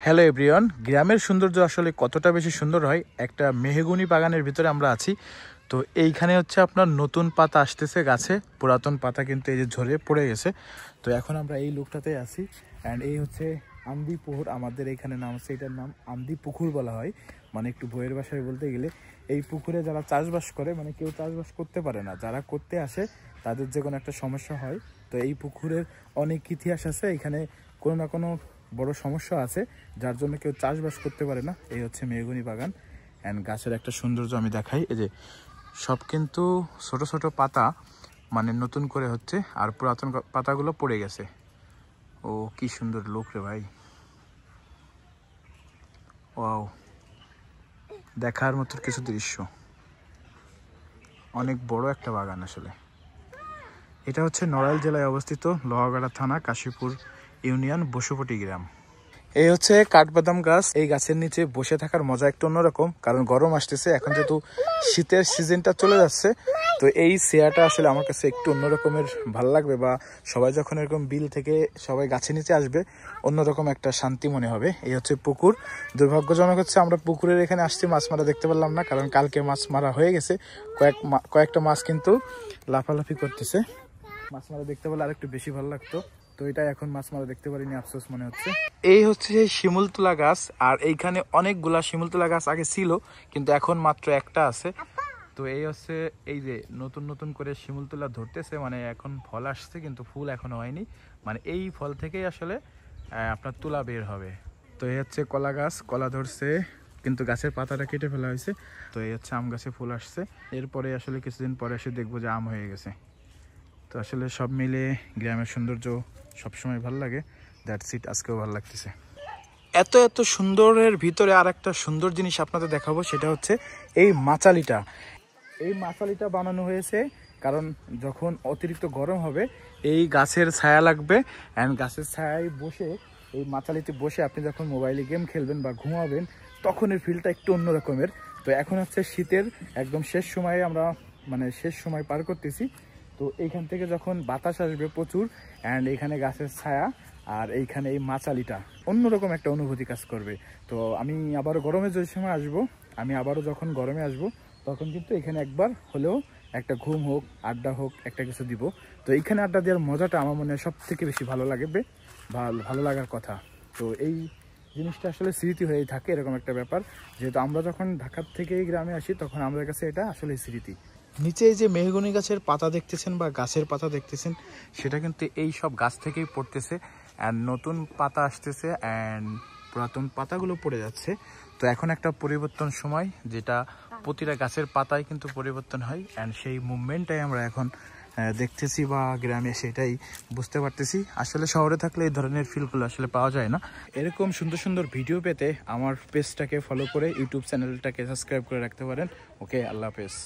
Hello everyone, গ্রামের সৌন্দর্য আসলে কতটা বেশি সুন্দর হয়। একটা মেহগনি বাগানের ভিতরে আমরা আছি। তো এইখানে হচ্ছে আপনার নতুন পাতা আসতেছে গাছে, পুরাতন পাতা কিন্তু এই যে ঝরে পড়ে গেছে। তো এখন আমরা এই লুকটাতে আছি অ্যান্ড এই হচ্ছে আমদি পুকুর। আমাদের এইখানে নাম হচ্ছে, এটার নাম আমদি পুকুর বলা হয়। মানে একটু বইয়ের ভাষায় বলতে গেলে এই পুকুরে যারা চাষবাস করে, মানে কেউ চাষবাস করতে পারে না, যারা করতে আসে তাদের যে কোনো একটা সমস্যা হয়। তো এই পুকুরের অনেক ইতিহাস আছে, এখানে কোনো না কোনো বড় সমস্যা আছে যার জন্য কেউ চাষবাস করতে পারে না। এই হচ্ছে মেহগনি বাগান অ্যান্ড গাছের একটা সৌন্দর্য আমি দেখাই। এই যে সব কিন্তু ছোট ছোট পাতা, মানে নতুন করে হচ্ছে, আর পুরাতন পাতাগুলো পড়ে গেছে। ও কি সুন্দর লোক রে ভাই, ওয়াও, দেখার মতো কিছু দৃশ্য। অনেক বড় একটা বাগান আসলে। এটা হচ্ছে নড়াইল জেলায় অবস্থিত, লোহাগাড়া থানা, কাশীপুর ইউনিয়ন, বসুপটি গ্রাম। এই হচ্ছে কাঠবাদাম গাছ। এই গাছের নিচে বসে থাকার মজা একটু অন্যরকম, কারণ গরম আসতেছে এখন, যেহেতু শীতের সিজনটা চলে যাচ্ছে। তো এই চেয়ারটা আসলে আমার কাছে একটু অন্যরকমের ভালো লাগবে, বা সবাই যখন এরকম বিল থেকে সবাই গাছের নিচে আসবে অন্যরকম একটা শান্তি মনে হবে। এই হচ্ছে পুকুর। দুর্ভাগ্যজনক হচ্ছে আমরা পুকুরের এখানে আসছি, মাছ মারা দেখতে পারলাম না, কারণ কালকে মাছ মারা হয়ে গেছে। কয়েকটা মাছ কিন্তু লাফালাফি করতেছে। মাছ মারা দেখতে পেলে আর একটু বেশি ভালো লাগতো। তো এটা এখন মাছ মারা দেখতে পারিনি, আফসোস মনে হচ্ছে। এই হচ্ছে সেই শিমুলতলা গাছ, আর এইখানে অনেকগুলা শিমুলতলা গাছ আগে ছিল, কিন্তু এখন মাত্র একটা আছে। তো এই হচ্ছে, এই যে নতুন নতুন করে শিমুলতলা ধরতেছে, মানে এখন ফল আসছে কিন্তু ফুল এখনো হয়নি। মানে এই ফল থেকেই আসলে আপনার তুলা বের হবে। তো এই হচ্ছে কলা গাছ, কলা ধরছে কিন্তু গাছের পাতাটা কেটে ফেলা হয়েছে। তো এই হচ্ছে আম গাছে ফুল আসছে, এরপরে আসলে কিছুদিন পরে এসে দেখবো যে আম হয়ে গেছে। তো আসলে সব মিলে গ্রামের সৌন্দর্য সবসময় ভালো লাগে। দ্যাটস ইট, আজকেও ভালো লাগতেছে। এত এত সুন্দরের ভিতরে আর একটা সুন্দর জিনিস আপনাদের দেখাবো, সেটা হচ্ছে এই মাচালিটা। এই মাচালিটা বানানো হয়েছে কারণ যখন অতিরিক্ত গরম হবে এই গাছের ছায়া লাগবে, অ্যান্ড গাছের ছায়ায় বসে, এই মাচালিতে বসে আপনি যখন মোবাইলে গেম খেলবেন বা ঘুমাবেন তখন এর ফিলটা একটু অন্য রকমের। তো এখন হচ্ছে শীতের একদম শেষ সময়ে আমরা, মানে শেষ সময় পার করতেছি। তো এইখান থেকে যখন বাতাস আসবে প্রচুর, অ্যান্ড এইখানে গাছের ছায়া, আর এইখানে এই মাচালিটা অন্যরকম একটা অনুভূতি কাজ করবে। তো আমি আবারও গরমে যে সময় আসবো, আমি আবারও যখন গরমে আসবো তখন কিন্তু এখানে একবার হলেও একটা ঘুম হোক, আড্ডা হোক, একটা কিছু দিব। তো এইখানে আড্ডা দেওয়ার মজাটা আমার মনে হয় সব থেকে বেশি ভালো লাগবে, ভালো লাগার কথা। তো এই জিনিসটা আসলে স্মৃতি হয়েই থাকে, এরকম একটা ব্যাপার। যেহেতু আমরা যখন ঢাকার থেকে গ্রামে আসি তখন আমাদের কাছে এটা আসলে স্মৃতি। নিচে এই যে মেহগনি গাছের পাতা দেখতেছেন বা গাছের পাতা দেখতেছেন, সেটা কিন্তু এই সব গাছ থেকেই পড়তেছে, অ্যান্ড নতুন পাতা আসতেছে অ্যান্ড পুরাতন পাতাগুলো পড়ে যাচ্ছে। তো এখন একটা পরিবর্তন সময়, যেটা প্রতিটা গাছের পাতায় কিন্তু পরিবর্তন হয়, অ্যান্ড সেই মুভমেন্টটাই আমরা এখন দেখতেছি, বা গ্রামে সেটাই বুঝতে পারতেছি। আসলে শহরে থাকলে এই ধরনের ফিলগুলো আসলে পাওয়া যায় না। এরকম সুন্দর সুন্দর ভিডিও পেতে আমার পেজটাকে ফলো করে ইউটিউব চ্যানেলটাকে সাবস্ক্রাইব করে রাখতে পারেন। ওকে, আল্লাহ হাফেজ।